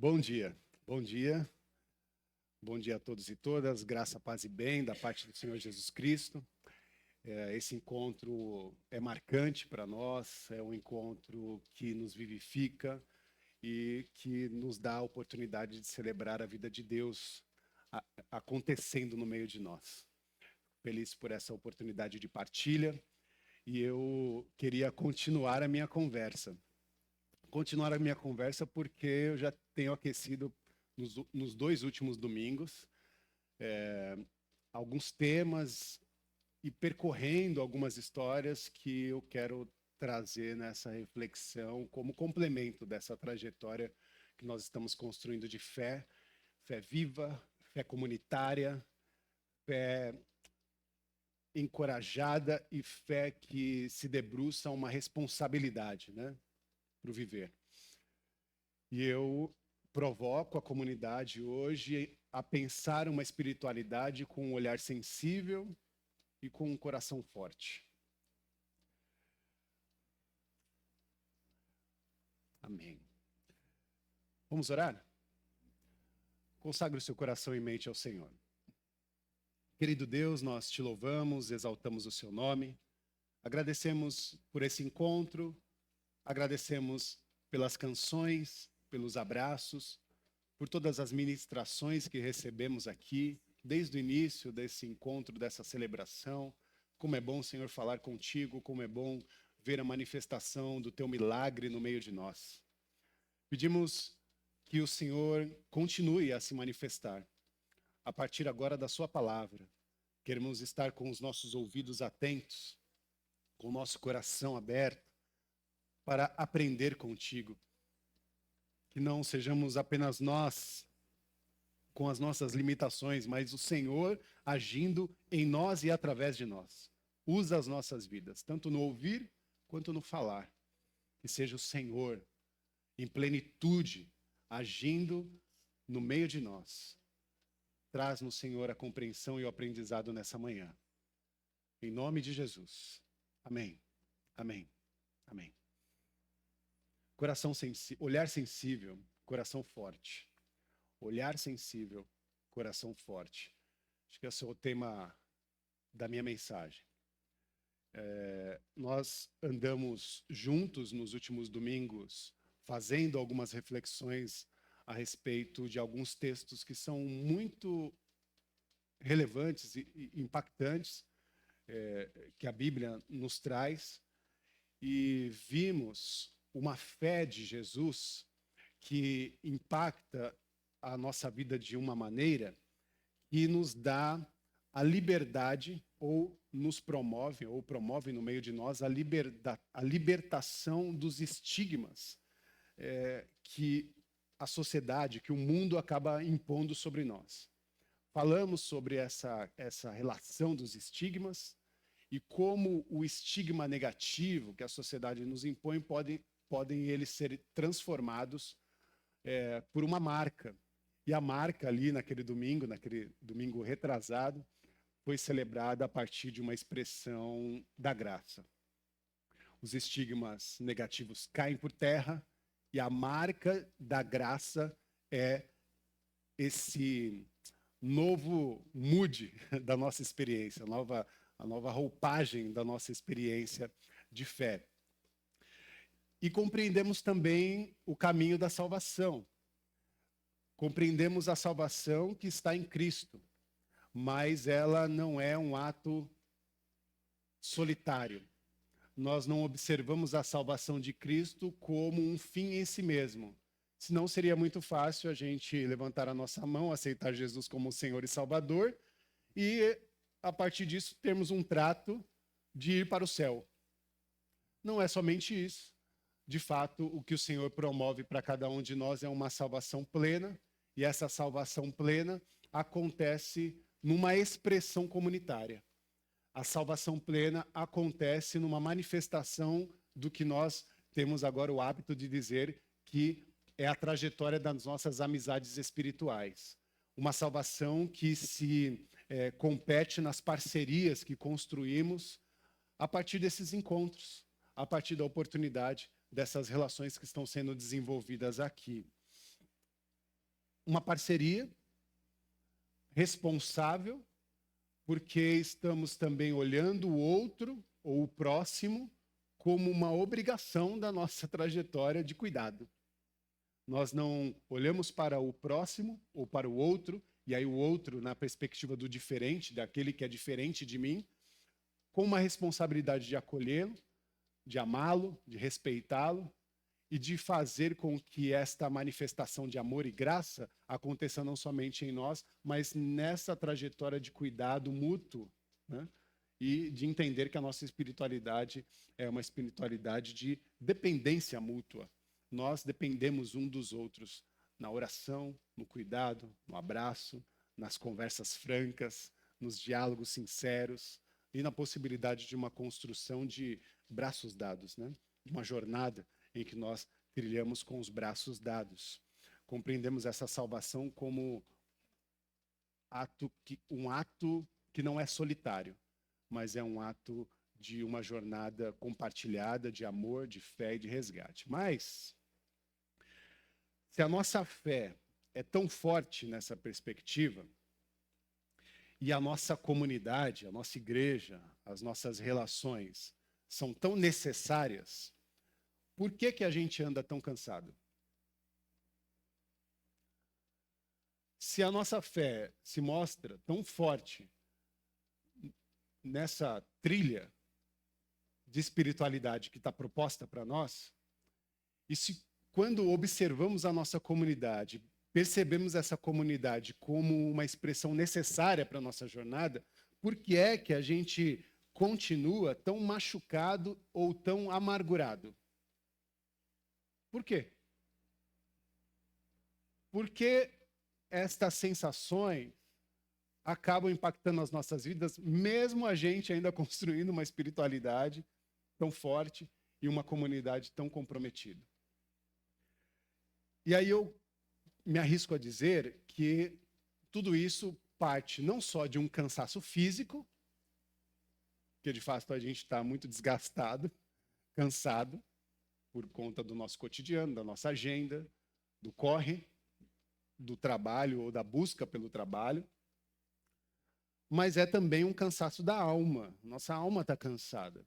Bom dia, bom dia, bom dia a todos e todas, graça, paz e bem da parte do Senhor Jesus Cristo. Esse encontro é marcante para nós, é um encontro que nos vivifica e que nos dá a oportunidade de celebrar a vida de Deus acontecendo no meio de nós. Feliz por essa oportunidade de partilha e eu queria continuar a minha conversa. Porque eu já tenho aquecido nos dois últimos domingos alguns temas e percorrendo algumas histórias que eu quero trazer nessa reflexão como complemento dessa trajetória que nós estamos construindo de fé, fé viva, fé comunitária, fé encorajada e fé que se debruça uma responsabilidade, né, para o viver. E eu provoco a comunidade hoje a pensar uma espiritualidade com um olhar sensível e com um coração forte. Amém. Vamos orar? Consagre o seu coração e mente ao Senhor. Querido Deus, nós te louvamos, exaltamos o seu nome, agradecemos por esse encontro, agradecemos pelas canções, pelos abraços, por todas as ministrações que recebemos aqui, desde o início desse encontro, dessa celebração. Como é bom, Senhor, falar contigo, como é bom ver a manifestação do teu milagre no meio de nós. Pedimos que o Senhor continue a se manifestar. A partir agora da sua palavra, queremos estar com os nossos ouvidos atentos, com o nosso coração aberto, para aprender contigo. Que não sejamos apenas nós, com as nossas limitações, mas o Senhor agindo em nós e através de nós. Usa as nossas vidas, tanto no ouvir quanto no falar. Que seja o Senhor, em plenitude, agindo no meio de nós. Traz-nos, Senhor, a compreensão e o aprendizado nessa manhã. Em nome de Jesus. Amém. Amém. Amém. Olhar sensível, coração forte. Olhar sensível, coração forte. Acho que esse é o tema da minha mensagem. Nós andamos juntos nos últimos domingos, fazendo algumas reflexões a respeito de alguns textos que são muito relevantes e impactantes, que a Bíblia nos traz, e vimos uma fé de Jesus que impacta a nossa vida de uma maneira que nos dá a liberdade ou nos promove, ou promove no meio de nós a libertação dos estigmas que a sociedade, que o mundo acaba impondo sobre nós. Falamos sobre essa relação dos estigmas e como o estigma negativo que a sociedade nos impõe podem eles ser transformados por uma marca. E a marca ali naquele domingo retrasado, foi celebrada a partir de uma expressão da graça. Os estigmas negativos caem por terra e a marca da graça é esse novo mood da nossa experiência, a nova roupagem da nossa experiência de fé. E compreendemos também o caminho da salvação. Compreendemos a salvação que está em Cristo, mas ela não é um ato solitário. Nós não observamos a salvação de Cristo como um fim em si mesmo. Senão seria muito fácil a gente levantar a nossa mão, aceitar Jesus como Senhor e Salvador e, a partir disso, termos um trato de ir para o céu. Não é somente isso. De fato, o que o Senhor promove para cada um de nós é uma salvação plena, e essa salvação plena acontece numa expressão comunitária. A salvação plena acontece numa manifestação do que nós temos agora o hábito de dizer que é a trajetória das nossas amizades espirituais. Uma salvação que se compete nas parcerias que construímos a partir desses encontros, a partir da oportunidade dessas relações que estão sendo desenvolvidas aqui. uma parceria responsável, porque estamos também olhando o outro ou o próximo como uma obrigação da nossa trajetória de cuidado. Nós não olhamos para o próximo ou para o outro, e aí o outro na perspectiva do diferente, daquele que é diferente de mim, com uma responsabilidade de acolhê-lo, de amá-lo, de respeitá-lo e de fazer com que esta manifestação de amor e graça aconteça não somente em nós, mas nessa trajetória de cuidado mútuo, né? E de entender que a nossa espiritualidade é uma espiritualidade de dependência mútua. Nós dependemos um dos outros na oração, no cuidado, no abraço, nas conversas francas, nos diálogos sinceros e na possibilidade de uma construção de braços dados, né? Uma jornada em que nós trilhamos com os braços dados. Compreendemos essa salvação como um ato que não é solitário, mas é um ato de uma jornada compartilhada de amor, de fé e de resgate. Mas, se a nossa fé é tão forte nessa perspectiva, e a nossa comunidade, a nossa igreja, as nossas relações são tão necessárias, por que a gente anda tão cansado? Se a nossa fé se mostra tão forte nessa trilha de espiritualidade que está proposta para nós, e se quando observamos a nossa comunidade, percebemos essa comunidade como uma expressão necessária para a nossa jornada, por que é que a gente continua tão machucado ou tão amargurado? Por quê? Porque estas sensações acabam impactando as nossas vidas, mesmo a gente ainda construindo uma espiritualidade tão forte e uma comunidade tão comprometida. E aí eu me arrisco a dizer que tudo isso parte não só de um cansaço físico, que de fato a gente está muito desgastado, cansado, por conta do nosso cotidiano, da nossa agenda, do corre, do trabalho ou da busca pelo trabalho, mas é também um cansaço da alma. Nossa alma está cansada.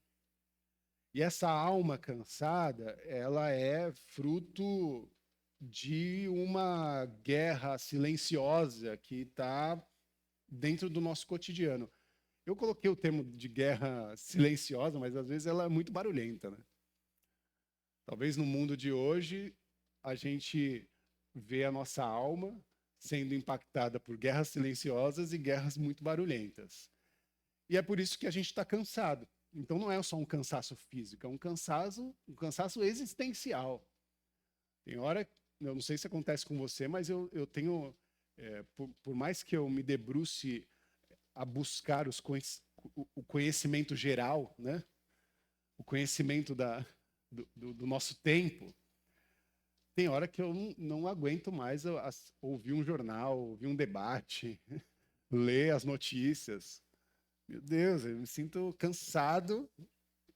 E essa alma cansada, ela é fruto de uma guerra silenciosa que está dentro do nosso cotidiano. Eu coloquei o termo de guerra silenciosa, mas às vezes ela é muito barulhenta, né? Talvez no mundo de hoje a gente vê a nossa alma sendo impactada por guerras silenciosas e guerras muito barulhentas. E é por isso que a gente está cansado. Então não é só um cansaço físico, é um cansaço existencial. Tem hora, eu não sei se acontece com você, mas eu tenho, por mais que eu me debruce a buscar o conhecimento geral, né? O conhecimento do nosso tempo, tem hora que eu não aguento mais ouvir um jornal, ouvir um debate, ler as notícias. Meu Deus, eu me sinto cansado.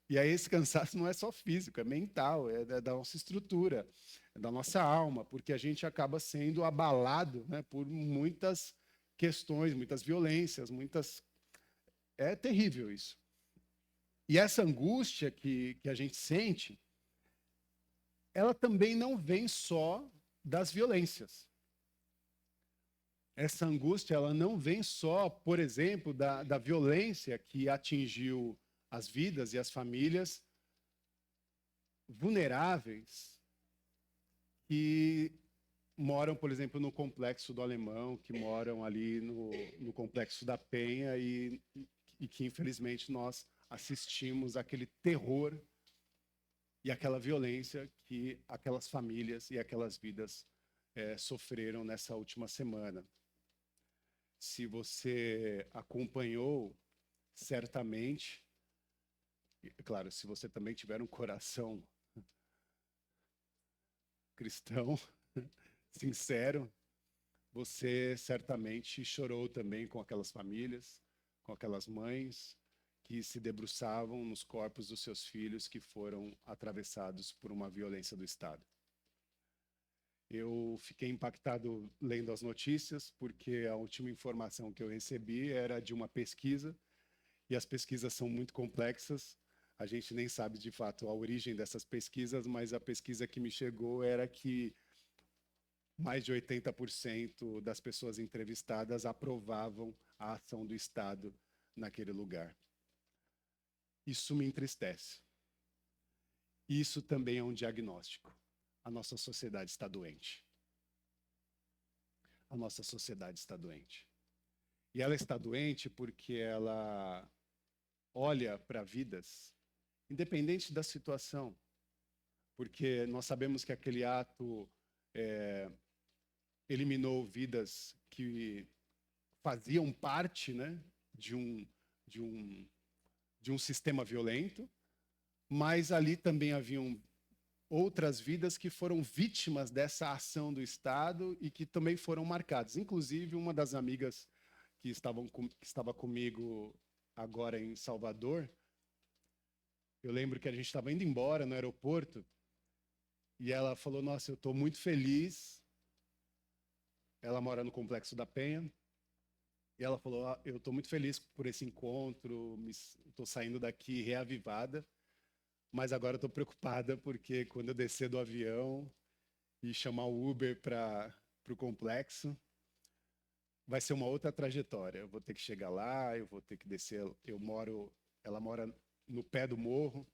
E aí esse cansaço não é só físico, é mental, é da nossa estrutura, é da nossa alma, porque a gente acaba sendo abalado, né, por muitas questões, muitas violências, muitas... É terrível isso. E essa angústia que a gente sente, ela também não vem só das violências. Essa angústia, ela não vem só, por exemplo, da violência que atingiu as vidas e as famílias vulneráveis que moram, por exemplo, no Complexo do Alemão, que moram ali no Complexo da Penha e que, infelizmente, nós assistimos aquele terror e aquela violência que aquelas famílias e aquelas vidas sofreram nessa última semana. Se você acompanhou, certamente, claro, se você também tiver um coração cristão, sincero, você certamente chorou também com aquelas famílias, com aquelas mães que se debruçavam nos corpos dos seus filhos que foram atravessados por uma violência do Estado. Eu fiquei impactado lendo as notícias, porque a última informação que eu recebi era de uma pesquisa, e as pesquisas são muito complexas. A gente nem sabe de fato a origem dessas pesquisas, mas a pesquisa que me chegou era que mais de 80% das pessoas entrevistadas aprovavam a ação do Estado naquele lugar. Isso me entristece. Isso também é um diagnóstico. A nossa sociedade está doente. A nossa sociedade está doente. E ela está doente porque ela olha para vidas, independente da situação, porque nós sabemos que aquele ato eliminou vidas que faziam parte, né, de um, de um, de um sistema violento, mas ali também haviam outras vidas que foram vítimas dessa ação do Estado e que também foram marcadas. Inclusive, uma das amigas que estava comigo agora em Salvador, eu lembro que a gente estava indo embora no aeroporto e ela falou: nossa, eu estou muito feliz. Ela mora no Complexo da Penha. E ela falou: ah, eu estou muito feliz por esse encontro, estou saindo daqui reavivada, mas agora estou preocupada porque quando eu descer do avião e chamar o Uber para o complexo, vai ser uma outra trajetória. Eu vou ter que chegar lá, eu vou ter que descer. Ela mora no pé do morro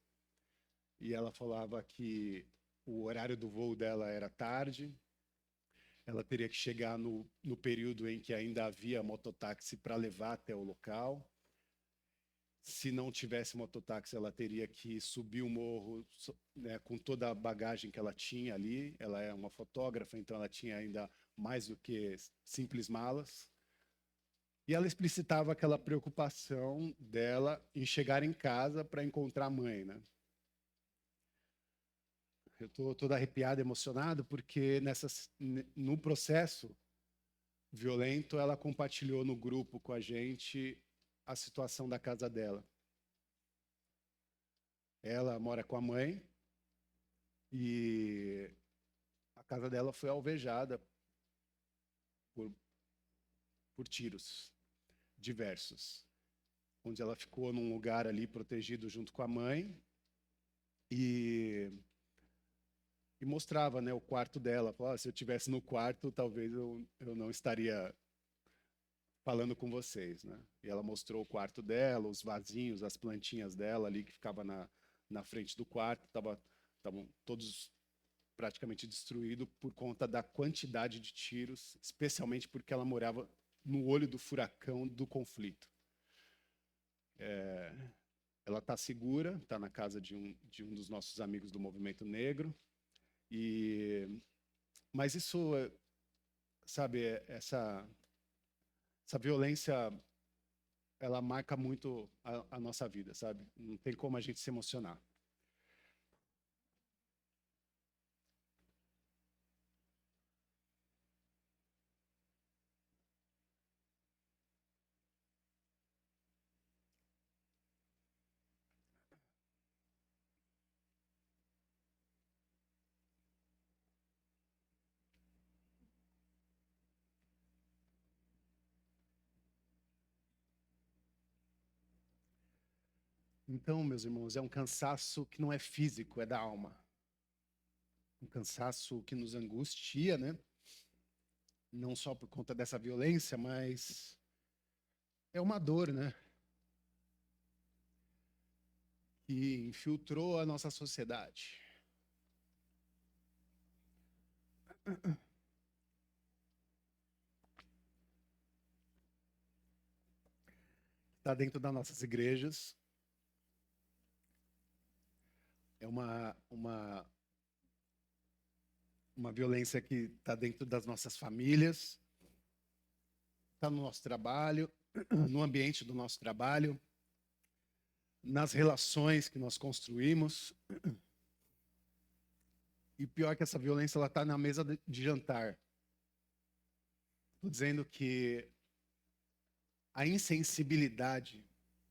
e ela falava que o horário do voo dela era tarde. Ela teria que chegar no período em que ainda havia mototáxi para levar até o local. Se não tivesse mototáxi, ela teria que subir o morro, né, com toda a bagagem que ela tinha ali. Ela é uma fotógrafa, então ela tinha ainda mais do que simples malas. E ela explicitava aquela preocupação dela em chegar em casa para encontrar a mãe, né? Eu estou todo arrepiado, emocionado, porque no processo violento, ela compartilhou no grupo com a gente a situação da casa dela. Ela mora com a mãe e a casa dela foi alvejada por, por tiros diversos, onde ela ficou num lugar ali protegido junto com a mãe e, e mostrava, né, o quarto dela. Falou: ah, se eu estivesse no quarto, talvez eu não estaria falando com vocês, né? E ela mostrou o quarto dela, os vasinhos, as plantinhas dela ali que ficava na frente do quarto, estavam todos praticamente destruídos por conta da quantidade de tiros, especialmente porque ela morava no olho do furacão do conflito. Ela está segura, está na casa de um dos nossos amigos do Movimento Negro, mas isso, sabe, essa violência, ela marca muito a nossa vida, sabe? Não tem como a gente se emocionar. Então, meus irmãos, é um cansaço que não é físico, é da alma. Um cansaço que nos angustia, né? Não só por conta dessa violência, mas é uma dor, né? Que infiltrou a nossa sociedade. Está dentro das nossas igrejas. É uma violência que está dentro das nossas famílias, está no nosso trabalho, no ambiente do nosso trabalho, nas relações que nós construímos. E pior que essa violência, ela está na mesa de jantar. Estou dizendo que a insensibilidade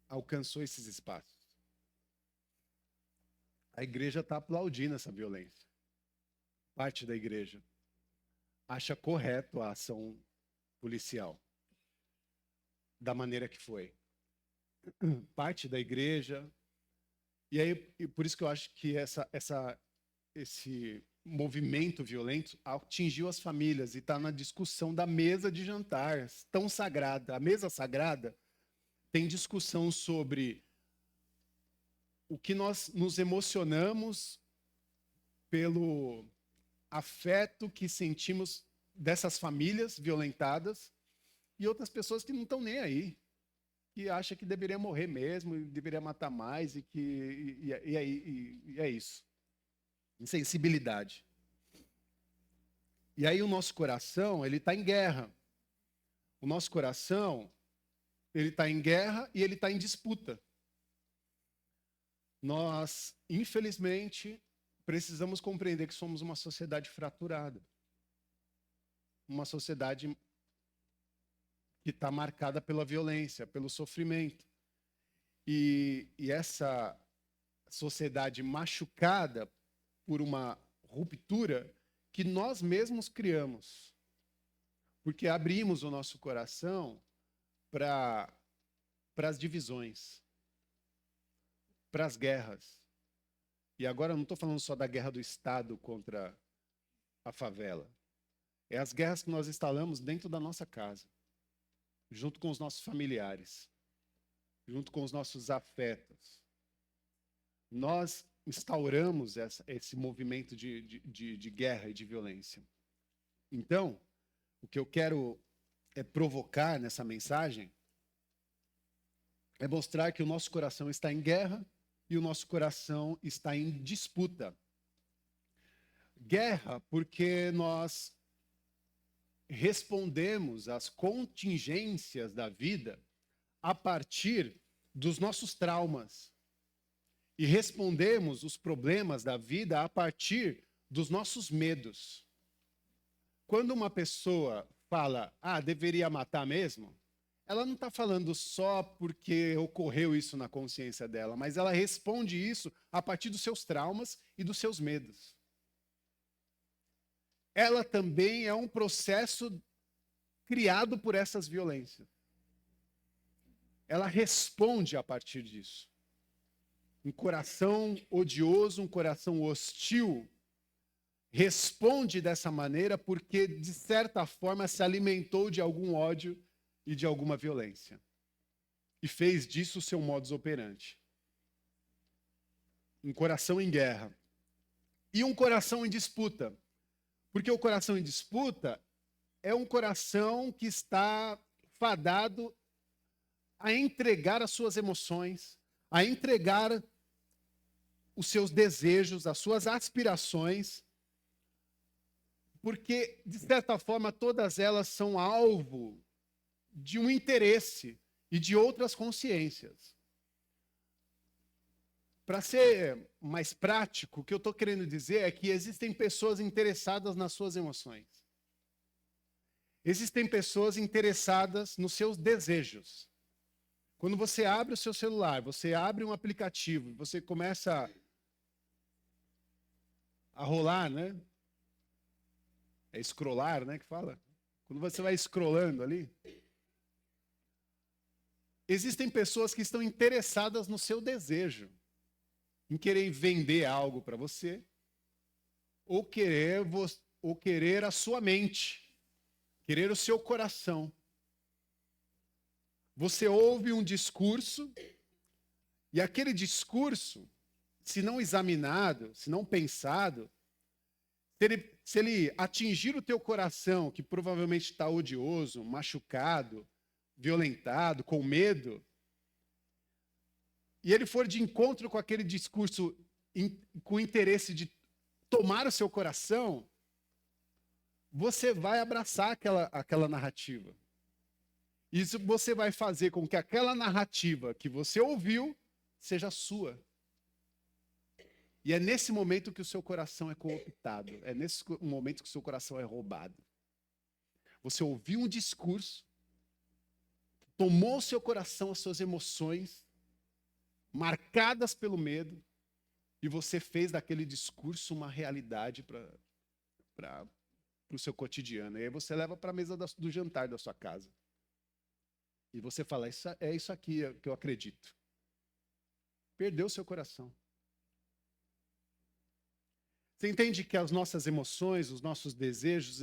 alcançou esses espaços. A igreja está aplaudindo essa violência. Parte da igreja. acha correto a ação policial, da maneira que foi. Parte da igreja. E aí, por isso que eu acho que esse movimento violento atingiu as famílias e está na discussão da mesa de jantar, tão sagrada. A mesa sagrada tem discussão sobre o que nós nos emocionamos pelo afeto que sentimos dessas famílias violentadas e outras pessoas que não estão nem aí, que acham que deveria morrer mesmo, e deveria matar mais, e é isso. Insensibilidade. E aí o nosso coração, ele está em guerra. O nosso coração, ele está em guerra e ele está em disputa. Nós, infelizmente, precisamos compreender que somos uma sociedade fraturada. Uma sociedade que está marcada pela violência, pelo sofrimento. E essa sociedade machucada por uma ruptura que nós mesmos criamos. Porque abrimos o nosso coração para as divisões, para as guerras. E agora eu não estou falando só da guerra do Estado contra a favela. É as guerras que nós instalamos dentro da nossa casa, junto com os nossos familiares, junto com os nossos afetos. Nós instauramos esse movimento de guerra e de violência. Então, o que eu quero provocar nessa mensagem é mostrar que o nosso coração está em guerra e o nosso coração está em disputa. Guerra porque nós respondemos às contingências da vida a partir dos nossos traumas. E respondemos os problemas da vida a partir dos nossos medos. Quando uma pessoa fala, deveria matar mesmo, ela não está falando só porque ocorreu isso na consciência dela, mas ela responde isso a partir dos seus traumas e dos seus medos. Ela também é um processo criado por essas violências. Ela responde a partir disso. Um coração odioso, um coração hostil, responde dessa maneira porque, de certa forma, se alimentou de algum ódio e de alguma violência. E fez disso o seu modus operandi. Um coração em guerra. E um coração em disputa. Porque o coração em disputa é um coração que está fadado a entregar as suas emoções, a entregar os seus desejos, as suas aspirações, porque, de certa forma, todas elas são alvo de um interesse e de outras consciências. Para ser mais prático, o que eu estou querendo dizer é que existem pessoas interessadas nas suas emoções. Existem pessoas interessadas nos seus desejos. Quando você abre o seu celular, você abre um aplicativo, você começa a rolar, né? É scrollar, né, que fala? Quando você vai scrollando ali, existem pessoas que estão interessadas no seu desejo, em querer vender algo para você, ou querer a sua mente, querer o seu coração. Você ouve um discurso, e aquele discurso, se não examinado, se não pensado, se ele atingir o teu coração, que provavelmente está odioso, machucado, violentado, com medo, e ele for de encontro com aquele discurso com interesse de tomar o seu coração, você vai abraçar aquela narrativa. Isso você vai fazer com que aquela narrativa que você ouviu seja sua. E é nesse momento que o seu coração é cooptado. É nesse momento que o seu coração é roubado. Você ouviu um discurso, tomou o seu coração, as suas emoções, marcadas pelo medo, e você fez daquele discurso uma realidade para para o seu cotidiano. E aí você leva para a mesa do jantar da sua casa. E você fala, é isso aqui que eu acredito. Perdeu o seu coração. Você entende que as nossas emoções, os nossos desejos,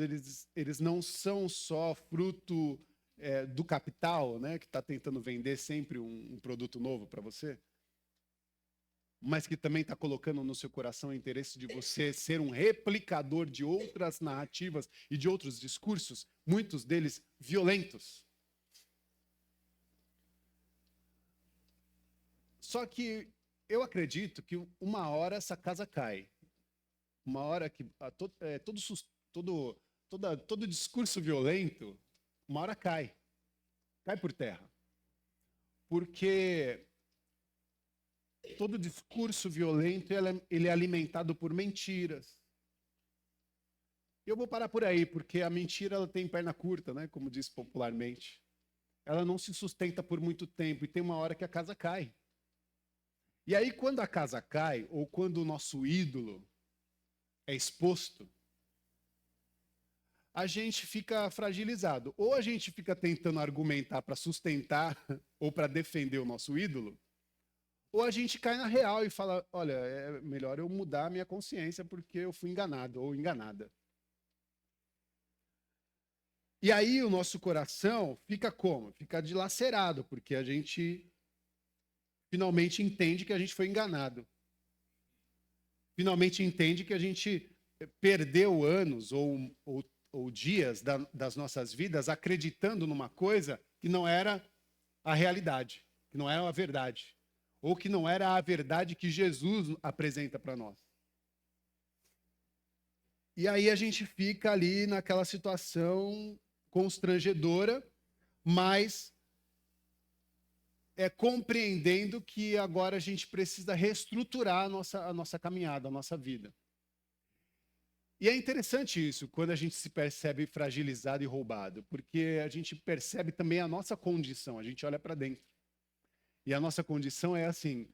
eles não são só fruto do capital, né, que está tentando vender sempre um produto novo para você, mas que também está colocando no seu coração o interesse de você ser um replicador de outras narrativas e de outros discursos, muitos deles violentos. Só que eu acredito que uma hora essa casa cai. Uma hora que todo discurso violento, uma hora cai. Cai por terra. Porque todo discurso violento ele é alimentado por mentiras. Eu vou parar por aí, porque a mentira ela tem perna curta, né, como diz popularmente. Ela não se sustenta por muito tempo e tem uma hora que a casa cai. E aí, quando a casa cai, ou quando o nosso ídolo é exposto, a gente fica fragilizado. Ou a gente fica tentando argumentar para sustentar ou para defender o nosso ídolo, ou a gente cai na real e fala, olha, é melhor eu mudar a minha consciência porque eu fui enganado ou enganada. E aí o nosso coração fica como? Fica dilacerado, porque a gente finalmente entende que a gente foi enganado. Finalmente entende que a gente perdeu anos ou dias das nossas vidas acreditando numa coisa que não era a realidade, que não era a verdade, ou que não era a verdade que Jesus apresenta para nós. E aí a gente fica ali naquela situação constrangedora, mas compreendendo que agora a gente precisa reestruturar a nossa caminhada, a nossa vida. E é interessante isso, quando a gente se percebe fragilizado e roubado, porque a gente percebe também a nossa condição, a gente olha para dentro. E a nossa condição é assim,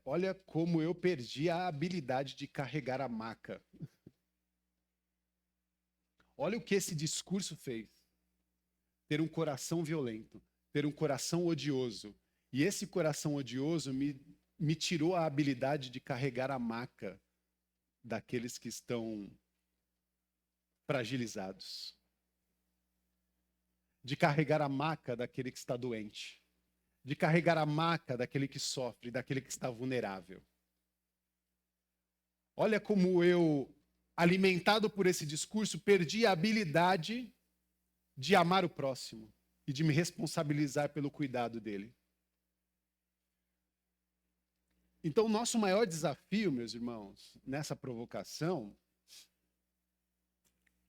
olha como eu perdi a habilidade de carregar a maca. Olha o que esse discurso fez. Ter um coração violento, ter um coração odioso. E esse coração odioso me tirou a habilidade de carregar a maca daqueles que estão fragilizados. De carregar a maca daquele que está doente. De carregar a maca daquele que sofre, daquele que está vulnerável. Olha como eu, alimentado por esse discurso, perdi a habilidade de amar o próximo e de me responsabilizar pelo cuidado dele. Então, o nosso maior desafio, meus irmãos, nessa provocação,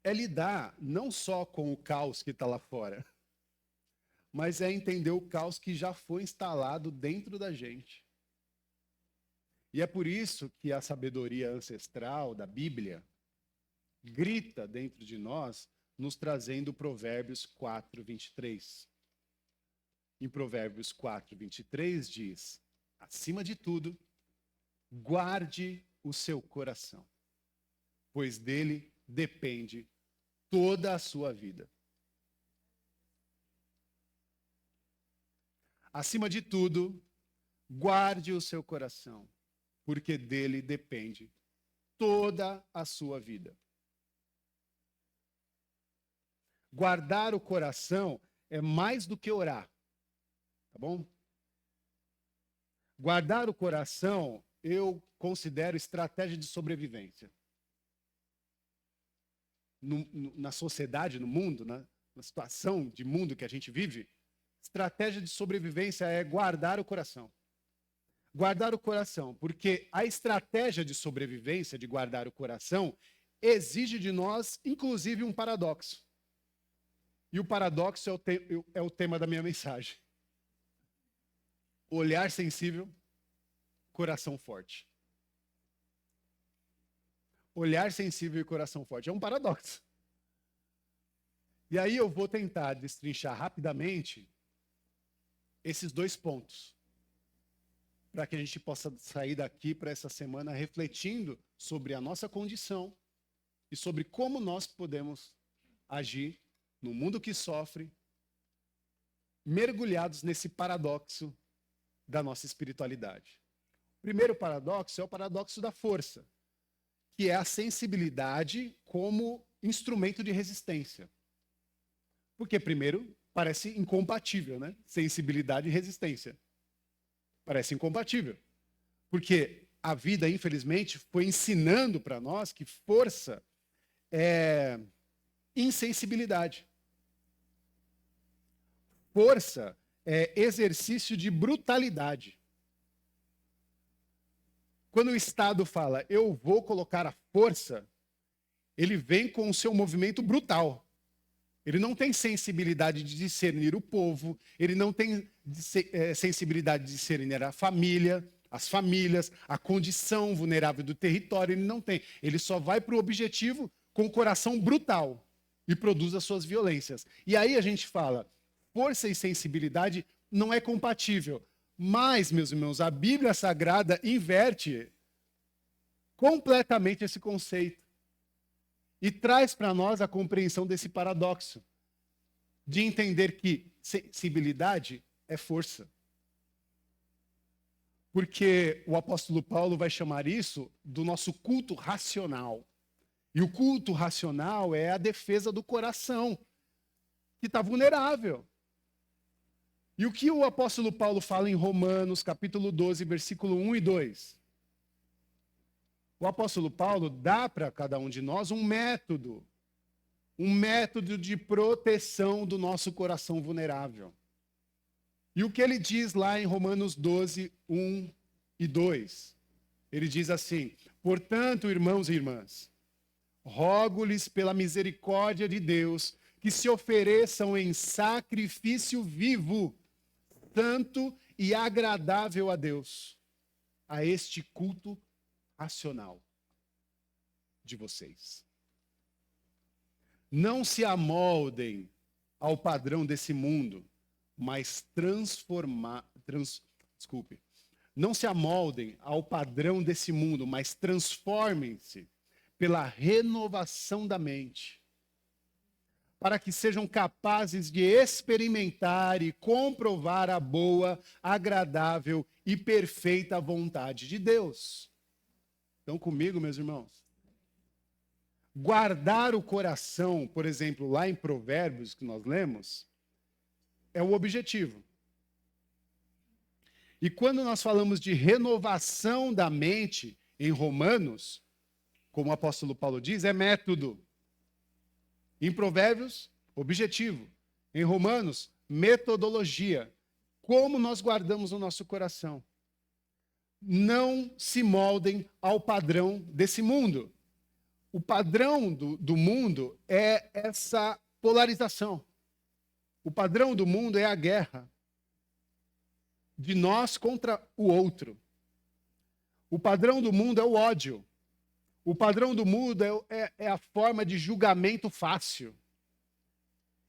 é lidar não só com o caos que está lá fora, mas é entender o caos que já foi instalado dentro da gente. E é por isso que a sabedoria ancestral da Bíblia grita dentro de nós, nos trazendo Provérbios 4, 23. Em Provérbios 4, 23 diz, acima de tudo, guarde o seu coração, pois dele depende toda a sua vida. Acima de tudo, guarde o seu coração, porque dele depende toda a sua vida. Guardar o coração é mais do que orar, tá bom? Guardar o coração, eu considero estratégia de sobrevivência. Na sociedade, no mundo, na situação de mundo que a gente vive, estratégia de sobrevivência é guardar o coração. Guardar o coração, porque a estratégia de sobrevivência, de guardar o coração, exige de nós, inclusive, um paradoxo. E o paradoxo é o tema da minha mensagem. Olhar sensível, coração forte. Olhar sensível e coração forte. É um paradoxo. E aí eu vou tentar destrinchar rapidamente esses dois pontos, para que a gente possa sair daqui para essa semana refletindo sobre a nossa condição e sobre como nós podemos agir no mundo que sofre, mergulhados nesse paradoxo da nossa espiritualidade. O primeiro paradoxo é o paradoxo da força, que é a sensibilidade como instrumento de resistência. Porque, primeiro, parece incompatível, né? Sensibilidade e resistência. Parece incompatível. Porque a vida, infelizmente, foi ensinando para nós que força é insensibilidade. Força é exercício de brutalidade. Quando o Estado fala, eu vou colocar a força, ele vem com o seu movimento brutal. Ele não tem sensibilidade de discernir o povo, ele não tem sensibilidade de discernir a família, as famílias, a condição vulnerável do território, ele não tem. Ele só vai para o objetivo com o coração brutal e produz as suas violências. E aí a gente fala, força e sensibilidade não é compatível. Mas, meus irmãos, a Bíblia Sagrada inverte completamente esse conceito. E traz para nós a compreensão desse paradoxo, de entender que sensibilidade é força. Porque o apóstolo Paulo vai chamar isso do nosso culto racional. E o culto racional é a defesa do coração, que está vulnerável. E o que o apóstolo Paulo fala em Romanos, capítulo 12, versículo 1 e 2? O apóstolo Paulo dá para cada um de nós um método de proteção do nosso coração vulnerável. E o que ele diz lá em Romanos 12, 1 e 2? Ele diz assim, portanto, irmãos e irmãs, rogo-lhes pela misericórdia de Deus que se ofereçam em sacrifício vivo, santo e agradável a Deus, a este culto racional de vocês. Não se amoldem ao padrão desse mundo, mas não se amoldem ao padrão desse mundo, mas transformem-se pela renovação da mente, para que sejam capazes de experimentar e comprovar a boa, agradável e perfeita vontade de Deus. Estão comigo, meus irmãos? Guardar o coração, por exemplo, lá em Provérbios, que nós lemos, é o objetivo. E quando nós falamos de renovação da mente em Romanos, como o apóstolo Paulo diz, é método. Em Provérbios, objetivo. Em Romanos, metodologia. Como nós guardamos o nosso coração. Não se moldem ao padrão desse mundo. O padrão do mundo é essa polarização. O padrão do mundo é a guerra de nós contra o outro. O padrão do mundo é o ódio. O padrão do mundo é a forma de julgamento fácil,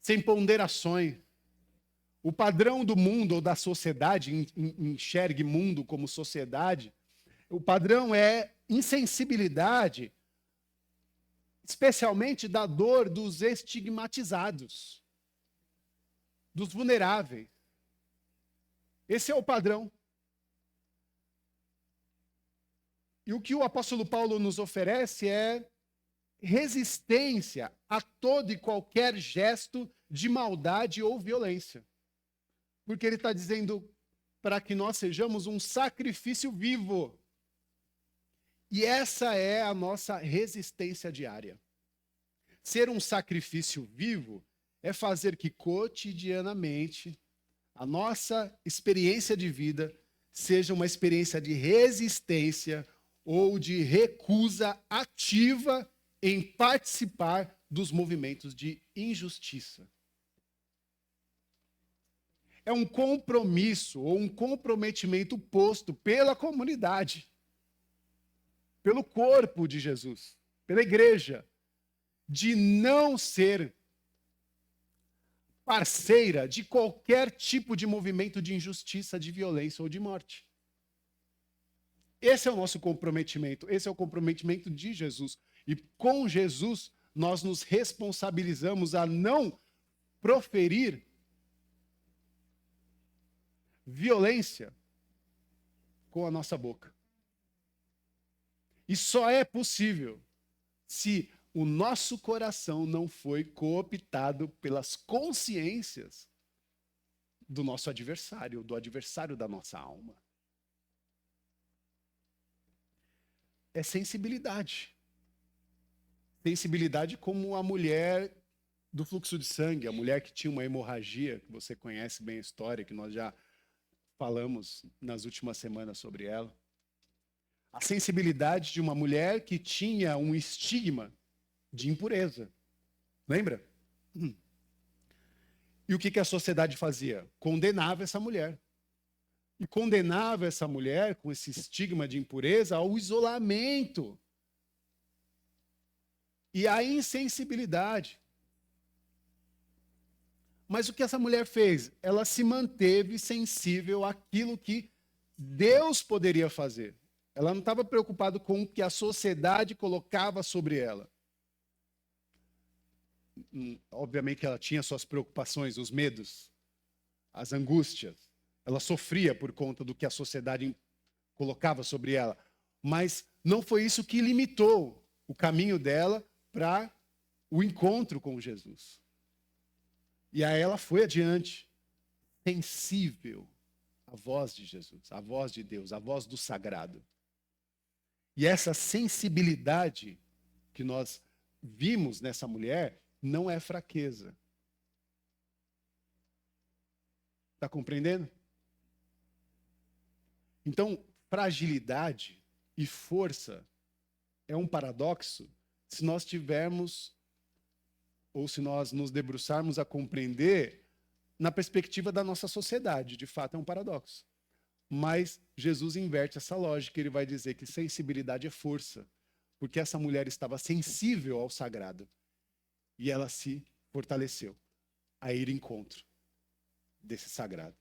sem ponderações. O padrão do mundo ou da sociedade, enxergue mundo como sociedade, o padrão é insensibilidade, especialmente da dor dos estigmatizados, dos vulneráveis. Esse é o padrão. E o que o apóstolo Paulo nos oferece é resistência a todo e qualquer gesto de maldade ou violência. Porque ele está dizendo para que nós sejamos um sacrifício vivo. E essa é a nossa resistência diária. Ser um sacrifício vivo é fazer que cotidianamente a nossa experiência de vida seja uma experiência de resistência ou de recusa ativa em participar dos movimentos de injustiça. É um compromisso ou um comprometimento posto pela comunidade, pelo corpo de Jesus, pela igreja, de não ser parceira de qualquer tipo de movimento de injustiça, de violência ou de morte. Esse é o nosso comprometimento, esse é o comprometimento de Jesus. E com Jesus, nós nos responsabilizamos a não proferir violência com a nossa boca. E só é possível se o nosso coração não foi cooptado pelas consciências do nosso adversário, do adversário da nossa alma. É sensibilidade. Sensibilidade como a mulher do fluxo de sangue, a mulher que tinha uma hemorragia, que você conhece bem a história, que nós já falamos nas últimas semanas sobre ela. A sensibilidade de uma mulher que tinha um estigma de impureza. Lembra? E o que a sociedade fazia? Condenava essa mulher. E condenava essa mulher, com esse estigma de impureza, ao isolamento e à insensibilidade. Mas o que essa mulher fez? Ela se manteve sensível àquilo que Deus poderia fazer. Ela não estava preocupada com o que a sociedade colocava sobre ela. Obviamente que ela tinha suas preocupações, os medos, as angústias. Ela sofria por conta do que a sociedade colocava sobre ela. Mas não foi isso que limitou o caminho dela para o encontro com Jesus. E aí ela foi adiante, sensível à voz de Jesus, à voz de Deus, à voz do sagrado. E essa sensibilidade que nós vimos nessa mulher não é fraqueza. Está compreendendo? Então, fragilidade e força é um paradoxo se nós tivermos, ou se nós nos debruçarmos a compreender na perspectiva da nossa sociedade. De fato, é um paradoxo. Mas Jesus inverte essa lógica, ele vai dizer que sensibilidade é força, porque essa mulher estava sensível ao sagrado e ela se fortaleceu a ir em encontro desse sagrado.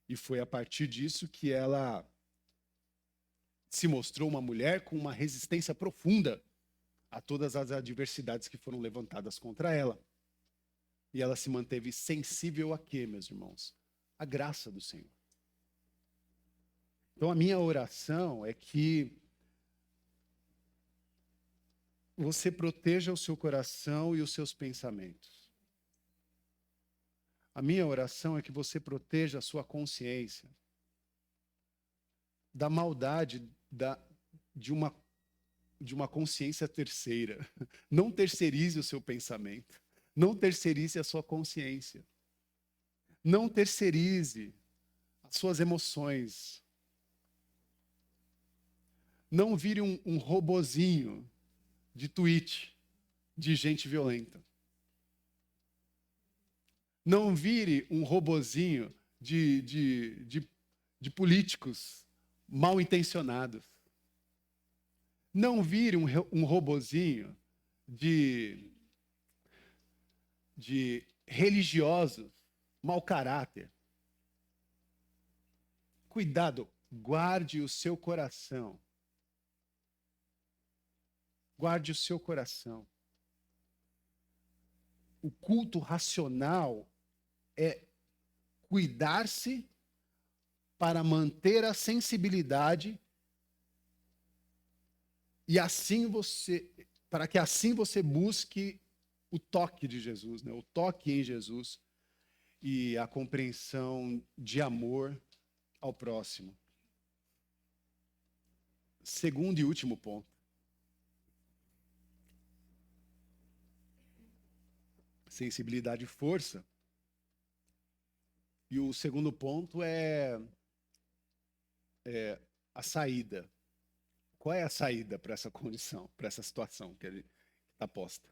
E foi a partir disso que ela se mostrou uma mulher com uma resistência profunda a todas as adversidades que foram levantadas contra ela. E ela se manteve sensível a quê, meus irmãos? A graça do Senhor. Então, a minha oração é que você proteja o seu coração e os seus pensamentos. A minha oração é que você proteja a sua consciência da maldade de uma consciência terceira. Não terceirize o seu pensamento. Não terceirize a sua consciência. Não terceirize as suas emoções. Não vire um robozinho de tweet de gente violenta. Não vire um robozinho de políticos mal intencionados. Não vire um robozinho de religiosos mau caráter. Cuidado, guarde o seu coração. Guarde o seu coração. O culto racional é cuidar-se para manter a sensibilidade e para que assim você busque o toque de Jesus, né? O toque em Jesus e a compreensão de amor ao próximo. Segundo e último ponto. Sensibilidade e força. E o segundo ponto é a saída. Qual é a saída para essa condição, para essa situação que ele está posta?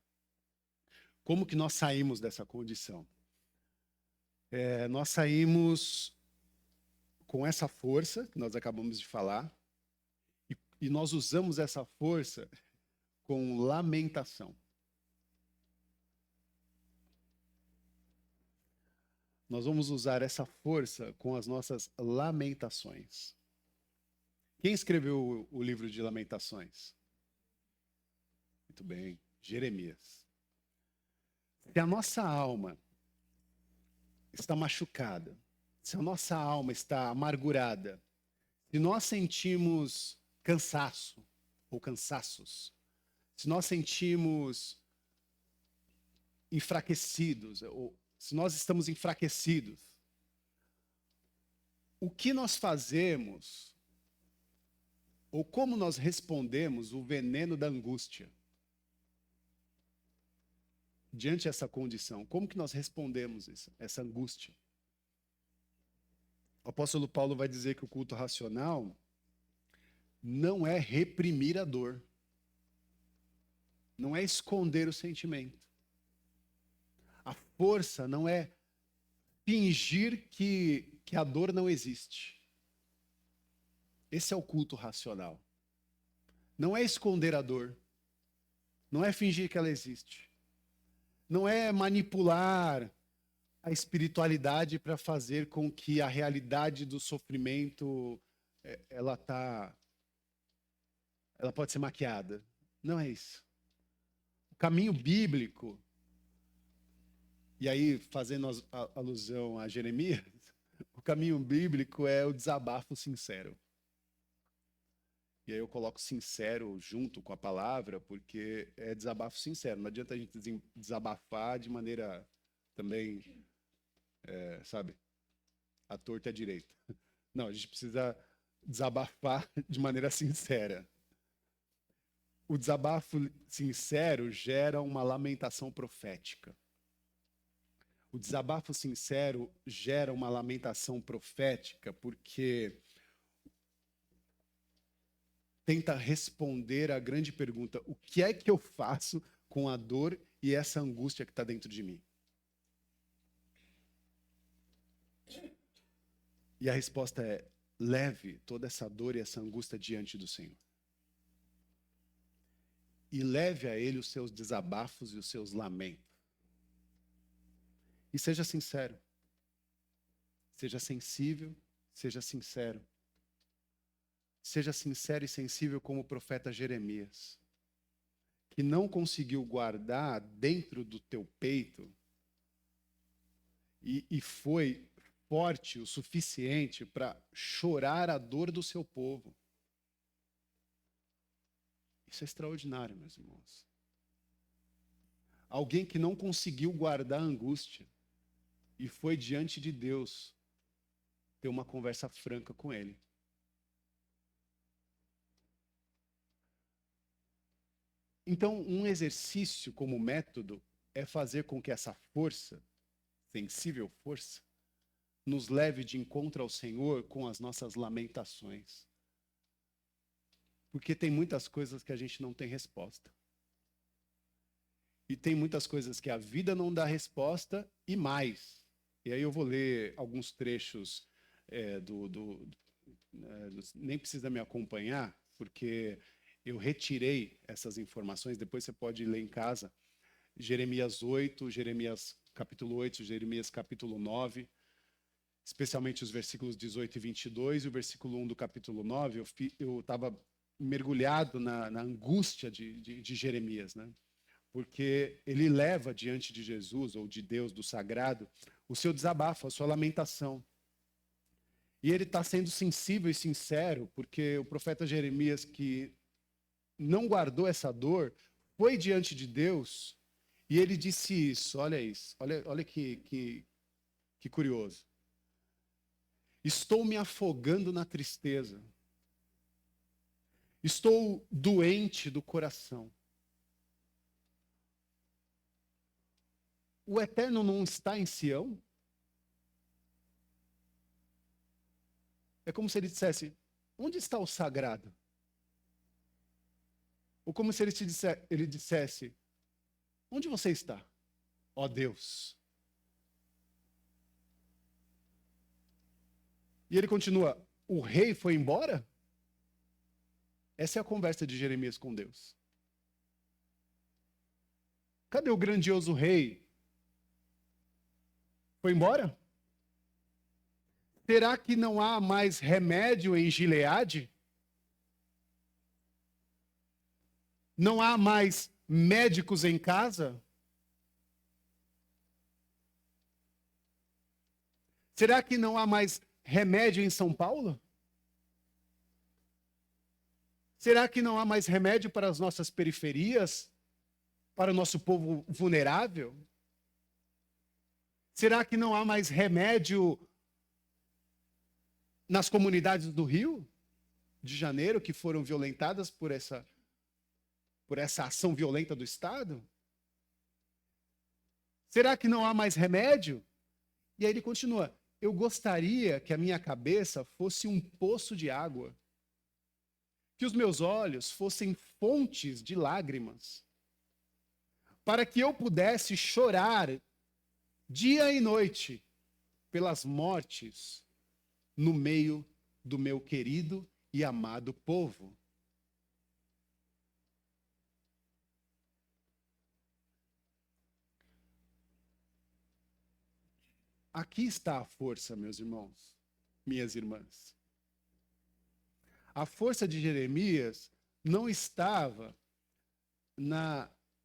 Como que nós saímos dessa condição? Nós saímos com essa força que nós acabamos de falar e nós usamos essa força com lamentação. Nós vamos usar essa força com as nossas lamentações. Quem escreveu o livro de Lamentações? Muito bem. Jeremias. Se a nossa alma está machucada, se a nossa alma está amargurada, se nós sentimos cansaço ou cansaços, se nós sentimos enfraquecidos, ou se nós estamos enfraquecidos, o que nós fazemos, ou como nós respondemos o veneno da angústia? Diante dessa condição, como que nós respondemos essa angústia? O apóstolo Paulo vai dizer que o culto racional não é reprimir a dor, não é esconder o sentimento. A força não é fingir que a dor não existe. Esse é o culto racional. Não é esconder a dor, não é fingir que ela existe. Não é manipular a espiritualidade para fazer com que a realidade do sofrimento ela pode ser maquiada. Não é isso. O caminho bíblico, e aí fazendo alusão a Jeremias, o caminho bíblico é o desabafo sincero. E aí eu coloco sincero junto com a palavra, porque é desabafo sincero. Não adianta a gente desabafar de maneira também, sabe, à torta e à direita. Não, a gente precisa desabafar de maneira sincera. O desabafo sincero gera uma lamentação profética. O desabafo sincero gera uma lamentação profética porque tenta responder à grande pergunta: o que é que eu faço com a dor e essa angústia que está dentro de mim? E a resposta é: leve toda essa dor e essa angústia diante do Senhor. E leve a Ele os seus desabafos e os seus lamentos. E seja sincero. Seja sensível, seja sincero. Seja sincero e sensível como o profeta Jeremias, que não conseguiu guardar dentro do teu peito e foi forte o suficiente para chorar a dor do seu povo. Isso é extraordinário, meus irmãos. Alguém que não conseguiu guardar a angústia e foi diante de Deus ter uma conversa franca com Ele. Então, um exercício como método é fazer com que essa força, sensível força, nos leve de encontro ao Senhor com as nossas lamentações. Porque tem muitas coisas que a gente não tem resposta. E tem muitas coisas que a vida não dá resposta e mais. E aí eu vou ler alguns trechos nem precisa me acompanhar, porque eu retirei essas informações, depois você pode ler em casa. Jeremias 8, Jeremias capítulo 8, Jeremias capítulo 9, especialmente os versículos 18 e 22, e o versículo 1 do capítulo 9, eu estava mergulhado na angústia de Jeremias, né? Porque ele leva diante de Jesus, ou de Deus, do sagrado, o seu desabafo, a sua lamentação. E ele está sendo sensível e sincero, porque o profeta Jeremias, que não guardou essa dor, foi diante de Deus e ele disse isso. Olha isso, olha que curioso. Estou me afogando na tristeza. Estou doente do coração. O Eterno não está em Sião? É como se ele dissesse: onde está o sagrado? Ou como se ele dissesse: onde você está, ó Deus? E ele continua: o rei foi embora? Essa é a conversa de Jeremias com Deus. Cadê o grandioso rei? Foi embora? Será que não há mais remédio em Gileade? Não há mais médicos em casa? Será que não há mais remédio em São Paulo? Será que não há mais remédio para as nossas periferias? Para o nosso povo vulnerável? Será que não há mais remédio nas comunidades do Rio de Janeiro que foram violentadas por essa ação violenta do Estado? Será que não há mais remédio? E aí ele continua: eu gostaria que a minha cabeça fosse um poço de água, que os meus olhos fossem fontes de lágrimas, para que eu pudesse chorar dia e noite pelas mortes no meio do meu querido e amado povo. Aqui está a força, meus irmãos, minhas irmãs. A força de Jeremias não estava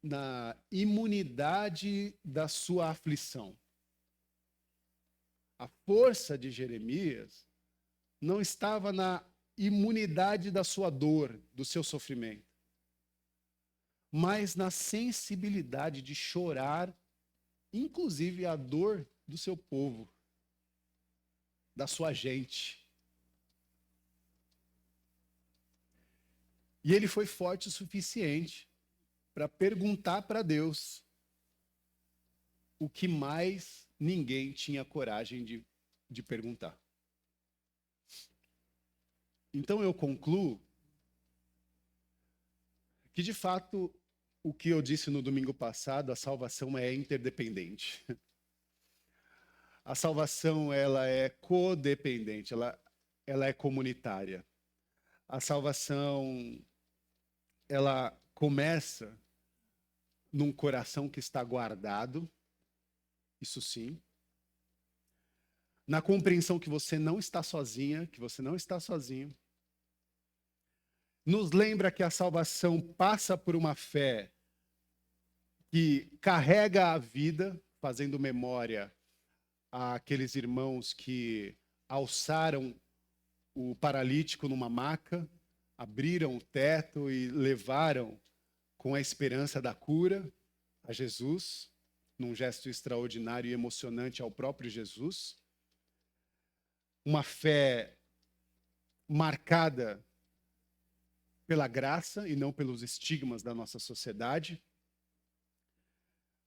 na imunidade da sua aflição. A força de Jeremias não estava na imunidade da sua dor, do seu sofrimento, mas na sensibilidade de chorar, inclusive a dor do seu povo, da sua gente. E ele foi forte o suficiente para perguntar para Deus o que mais ninguém tinha coragem de perguntar. Então eu concluo que, de fato, o que eu disse no domingo passado, a salvação é interdependente. A salvação, ela é codependente, ela é comunitária. A salvação, ela começa num coração que está guardado, isso sim. Na compreensão que você não está sozinha, que você não está sozinho. Nos lembra que a salvação passa por uma fé que carrega a vida, fazendo memória àqueles irmãos que alçaram o paralítico numa maca, abriram o teto e levaram com a esperança da cura a Jesus, num gesto extraordinário e emocionante ao próprio Jesus. Uma fé marcada pela graça e não pelos estigmas da nossa sociedade,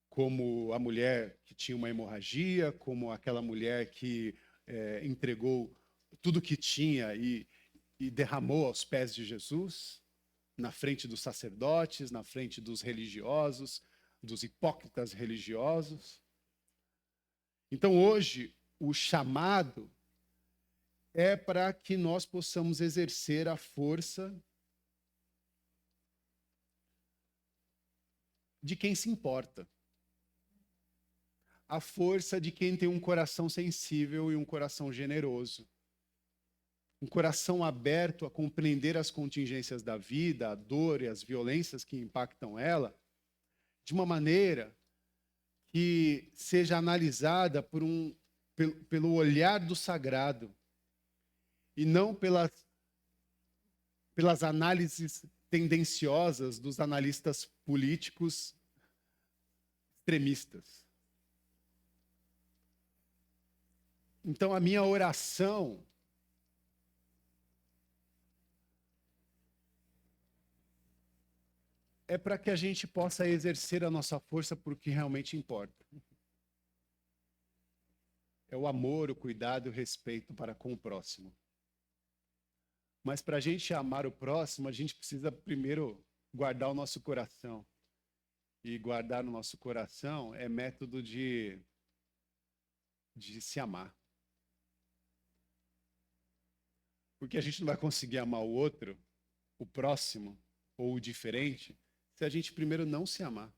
como a mulher que tinha uma hemorragia, como aquela mulher que entregou tudo que tinha e derramou aos pés de Jesus, na frente dos sacerdotes, na frente dos religiosos, dos hipócritas religiosos. Então, hoje, o chamado é para que nós possamos exercer a força de quem se importa. A força de quem tem um coração sensível e um coração generoso. Um coração aberto a compreender as contingências da vida, a dor e as violências que impactam ela, de uma maneira que seja analisada pelo olhar do sagrado e não pelas análises tendenciosas dos analistas políticos extremistas. Então, a minha oração é para que a gente possa exercer a nossa força por que realmente importa. É o amor, o cuidado e o respeito para com o próximo. Mas para a gente amar o próximo, a gente precisa primeiro guardar o nosso coração. E guardar no nosso coração é método de se amar. Porque a gente não vai conseguir amar o outro, o próximo ou o diferente, se a gente primeiro não se amar,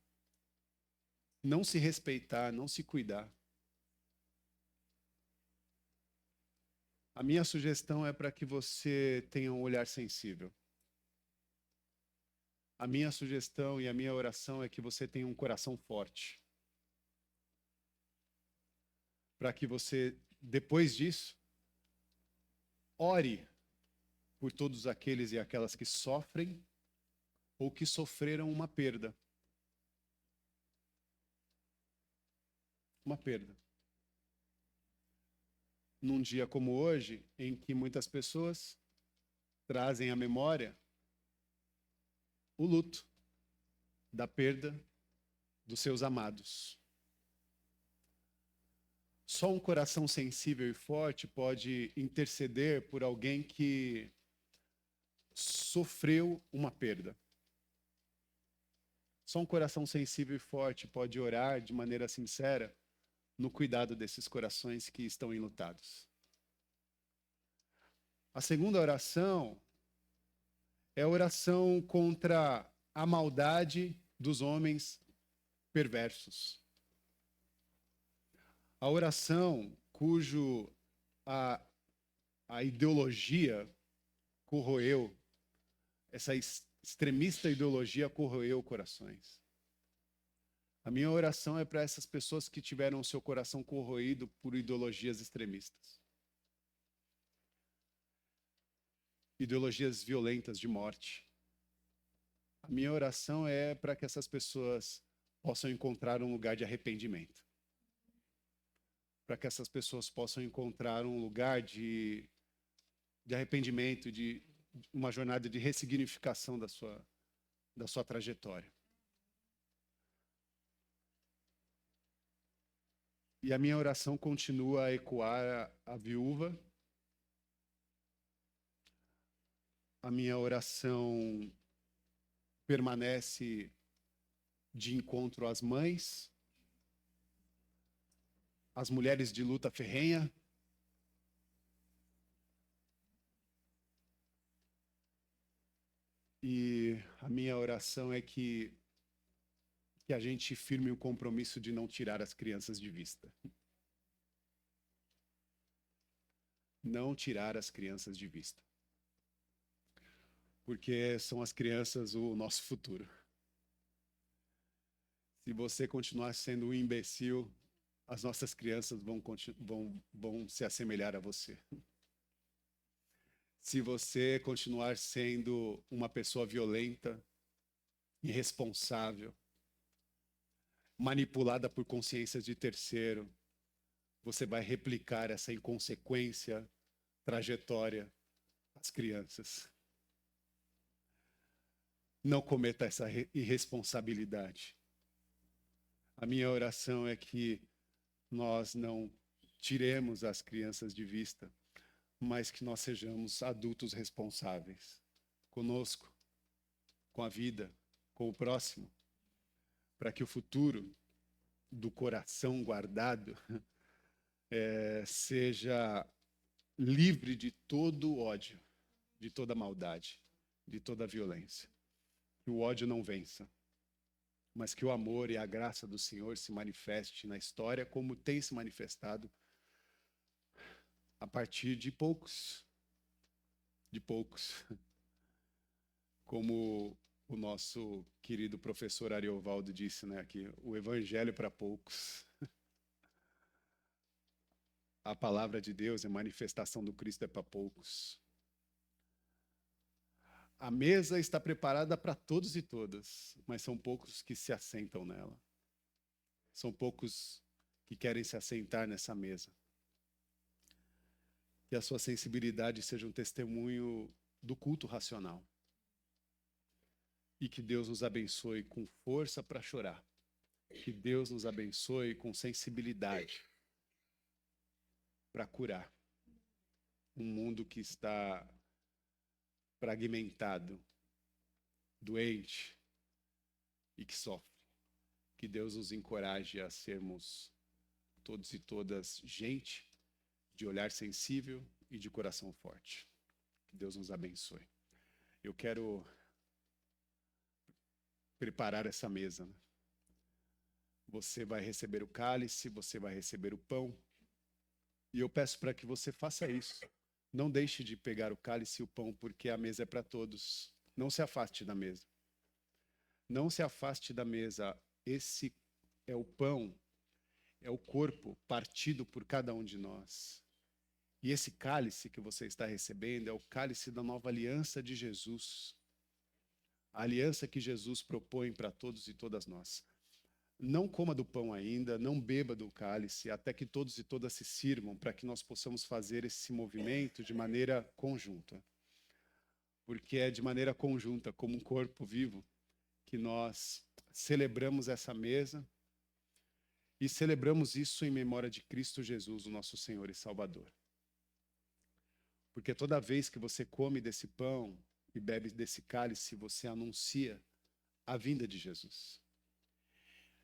não se respeitar, não se cuidar. A minha sugestão é para que você tenha um olhar sensível. A minha sugestão e a minha oração é que você tenha um coração forte. Para que você, depois disso, ore por todos aqueles e aquelas que sofrem ou que sofreram uma perda. Uma perda. Num dia como hoje, em que muitas pessoas trazem à memória o luto da perda dos seus amados. Só um coração sensível e forte pode interceder por alguém que sofreu uma perda. Só um coração sensível e forte pode orar de maneira sincera no cuidado desses corações que estão enlutados. A segunda oração é a oração contra a maldade dos homens perversos. A oração cujo a ideologia corroeu, essa extremista ideologia corroeu corações. A minha oração é para essas pessoas que tiveram o seu coração corroído por ideologias extremistas. Ideologias violentas de morte. A minha oração é para que essas pessoas possam encontrar um lugar de arrependimento. Para que essas pessoas possam encontrar um lugar de arrependimento, de uma jornada de ressignificação da sua trajetória. E a minha oração continua a ecoar a viúva. A minha oração permanece de encontro às mães, às mulheres de luta ferrenha, e a minha oração é que a gente firme o compromisso de não tirar as crianças de vista. Não tirar as crianças de vista. Porque são as crianças o nosso futuro. Se você continuar sendo um imbecil, as nossas crianças vão se assemelhar a você. Se você continuar sendo uma pessoa violenta, irresponsável, manipulada por consciências de terceiro, você vai replicar essa inconsequência, trajetória às crianças. Não cometa essa irresponsabilidade. A minha oração é que nós não tiremos as crianças de vista, mas que nós sejamos adultos responsáveis conosco, com a vida, com o próximo, para que o futuro do coração guardado seja livre de todo ódio, de toda maldade, de toda violência. Que o ódio não vença, mas que o amor e a graça do Senhor se manifeste na história como tem se manifestado a partir de poucos. Como o nosso querido professor Ariovaldo disse, né, aqui, o evangelho para poucos. A palavra de Deus, a manifestação do Cristo é para poucos. A mesa está preparada para todos e todas, mas são poucos que se assentam nela. São poucos que querem se assentar nessa mesa. Que a sua sensibilidade seja um testemunho do culto racional. E que Deus nos abençoe com força para chorar. Que Deus nos abençoe com sensibilidade para curar um mundo que está fragmentado, doente e que sofre. Que Deus nos encoraje a sermos todos e todas gente de olhar sensível e de coração forte. Que Deus nos abençoe. Eu quero preparar essa mesa. Você vai receber o cálice, você vai receber o pão. E eu peço para que você faça isso. Não deixe de pegar o cálice e o pão, porque a mesa é para todos. Não se afaste da mesa. Não se afaste da mesa. Esse é o pão, é o corpo partido por cada um de nós. E esse cálice que você está recebendo é o cálice da nova aliança de Jesus. A aliança que Jesus propõe para todos e todas nós. Não coma do pão ainda, não beba do cálice, até que todos e todas se sirvam, para que nós possamos fazer esse movimento de maneira conjunta. Porque é de maneira conjunta, como um corpo vivo, que nós celebramos essa mesa e celebramos isso em memória de Cristo Jesus, o nosso Senhor e Salvador. Porque toda vez que você come desse pão e bebe desse cálice, você anuncia a vinda de Jesus.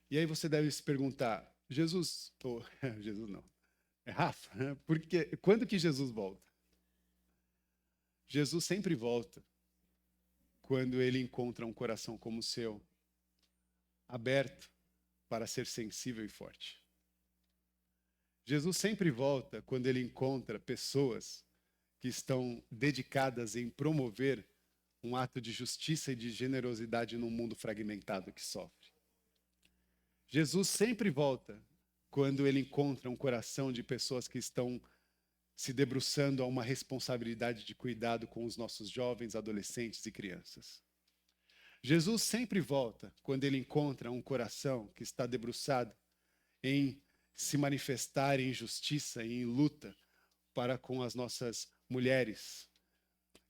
E aí você deve se perguntar, Jesus, Jesus não, é Rafa, porque quando que Jesus volta? Jesus sempre volta quando ele encontra um coração como o seu, aberto para ser sensível e forte. Jesus sempre volta quando ele encontra pessoas que estão dedicadas em promover um ato de justiça e de generosidade num mundo fragmentado que sofre. Jesus sempre volta quando ele encontra um coração de pessoas que estão se debruçando a uma responsabilidade de cuidado com os nossos jovens, adolescentes e crianças. Jesus sempre volta quando ele encontra um coração que está debruçado em se manifestar em justiça e em luta para com as nossas mulheres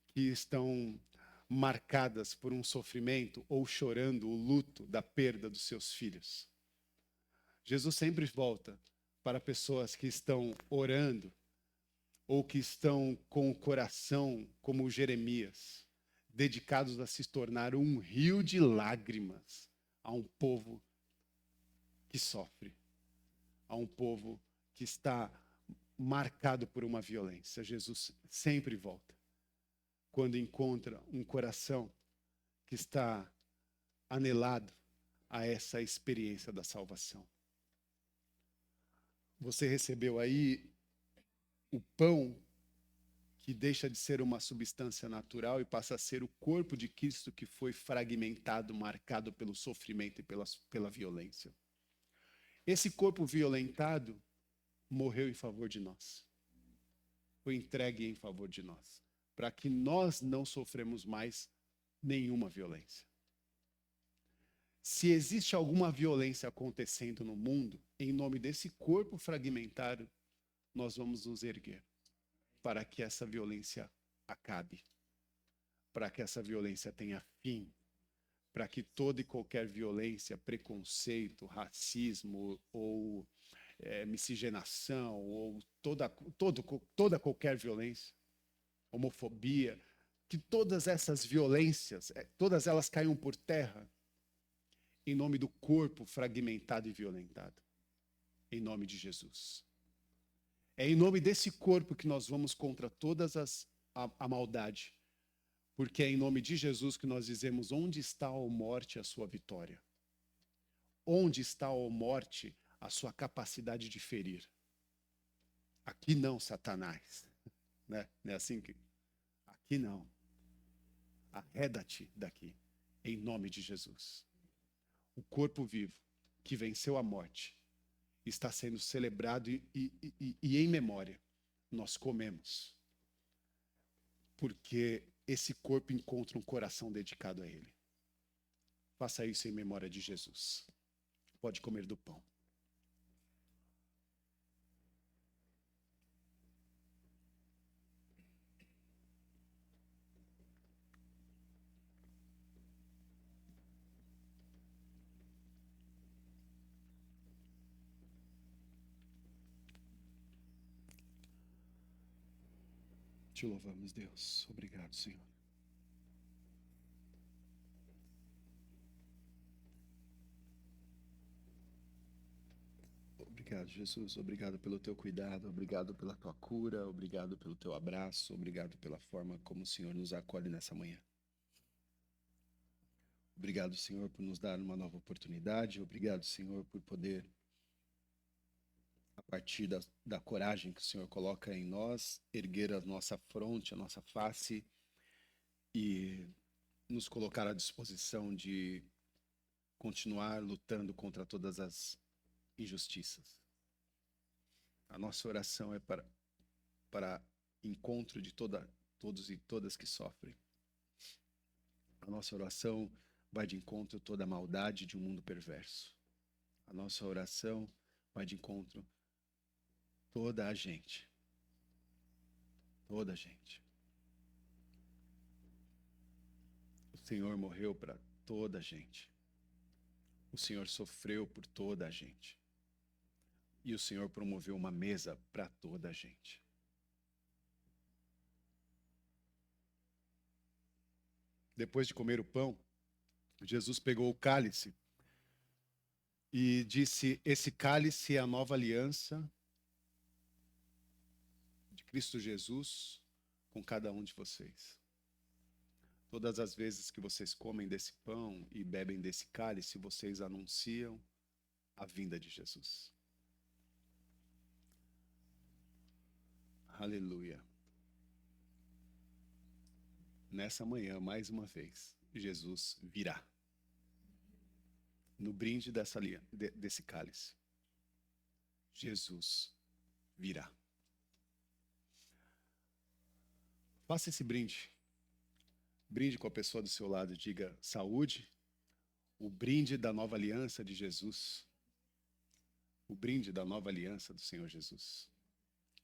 que estão marcadas por um sofrimento ou chorando o luto da perda dos seus filhos. Jesus sempre volta para pessoas que estão orando ou que estão com o coração como Jeremias, dedicados a se tornar um rio de lágrimas a um povo que sofre, a um povo que está marcado por uma violência. Jesus sempre volta quando encontra um coração que está anelado a essa experiência da salvação. Você recebeu aí o pão que deixa de ser uma substância natural e passa a ser o corpo de Cristo que foi fragmentado, marcado pelo sofrimento e pela violência. Esse corpo violentado morreu em favor de nós. Foi entregue em favor de nós, para que nós não sofremos mais nenhuma violência. Se existe alguma violência acontecendo no mundo, em nome desse corpo fragmentado, nós vamos nos erguer para que essa violência acabe, para que essa violência tenha fim, para que toda e qualquer violência, preconceito, racismo ou miscigenação ou toda qualquer violência, homofobia, que todas essas violências, todas elas caiam por terra em nome do corpo fragmentado e violentado, em nome de Jesus. É em nome desse corpo que nós vamos contra todas a maldade, porque é em nome de Jesus que nós dizemos: onde está, ó morte, a sua vitória? Onde está, ó morte, a sua capacidade de ferir? Aqui não, Satanás. Né? Não é assim que... Aqui não. Arreda-te daqui, em nome de Jesus. O corpo vivo que venceu a morte está sendo celebrado e em memória nós comemos, porque esse corpo encontra um coração dedicado a ele. Faça isso em memória de Jesus. Pode comer do pão. Te louvamos, Deus. Obrigado, Senhor. Obrigado, Jesus. Obrigado pelo teu cuidado, obrigado pela tua cura, obrigado pelo teu abraço, obrigado pela forma como o Senhor nos acolhe nessa manhã. Obrigado, Senhor, por nos dar uma nova oportunidade. Obrigado, Senhor, por poder, a partir da coragem que o Senhor coloca em nós, erguer a nossa fronte, a nossa face e nos colocar à disposição de continuar lutando contra todas as injustiças. A nossa oração é para encontro de todos e todas que sofrem. A nossa oração vai de encontro a toda a maldade de um mundo perverso. A nossa oração vai de encontro a toda a gente. Toda a gente. O Senhor morreu para toda a gente. O Senhor sofreu por toda a gente. E o Senhor promoveu uma mesa para toda a gente. Depois de comer o pão, Jesus pegou o cálice e disse: esse cálice é a nova aliança de Cristo Jesus com cada um de vocês. Todas as vezes que vocês comem desse pão e bebem desse cálice, vocês anunciam a vinda de Jesus. Aleluia. Nessa manhã, mais uma vez, Jesus virá. No brinde desse cálice, Jesus virá. Faça esse brinde. Brinde com a pessoa do seu lado, diga saúde, o brinde da nova aliança de Jesus. O brinde da nova aliança do Senhor Jesus.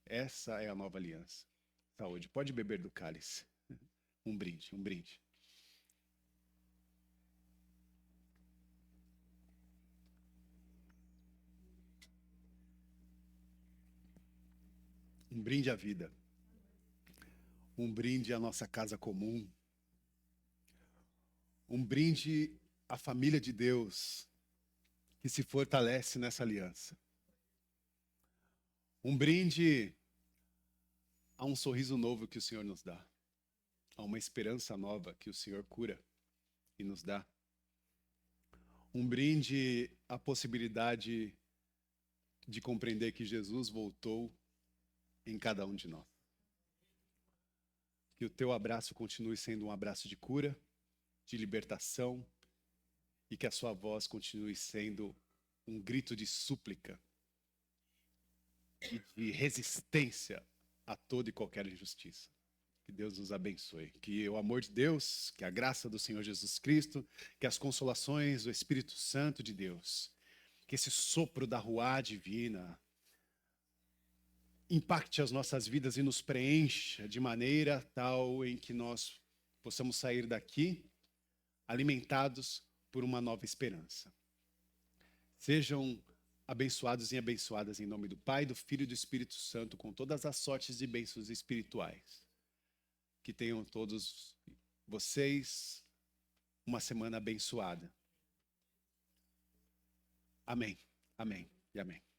Essa é a nova aliança. Saúde. Pode beber do cálice. Um brinde, um brinde. Um brinde à vida. Um brinde à nossa casa comum. Um brinde à família de Deus que se fortalece nessa aliança. Um brinde a um sorriso novo que o Senhor nos dá. A uma esperança nova que o Senhor cura e nos dá. Um brinde à possibilidade de compreender que Jesus voltou em cada um de nós. Que o teu abraço continue sendo um abraço de cura, de libertação, e que a sua voz continue sendo um grito de súplica e de resistência a toda e qualquer injustiça. Que Deus nos abençoe. Que o amor de Deus, que a graça do Senhor Jesus Cristo, que as consolações do Espírito Santo de Deus, que esse sopro da Ruá divina impacte as nossas vidas e nos preencha de maneira tal em que nós possamos sair daqui alimentados por uma nova esperança. Sejam abençoados e abençoadas em nome do Pai, do Filho e do Espírito Santo, com todas as sortes de bênçãos espirituais. Que tenham todos vocês uma semana abençoada. Amém, amém e amém.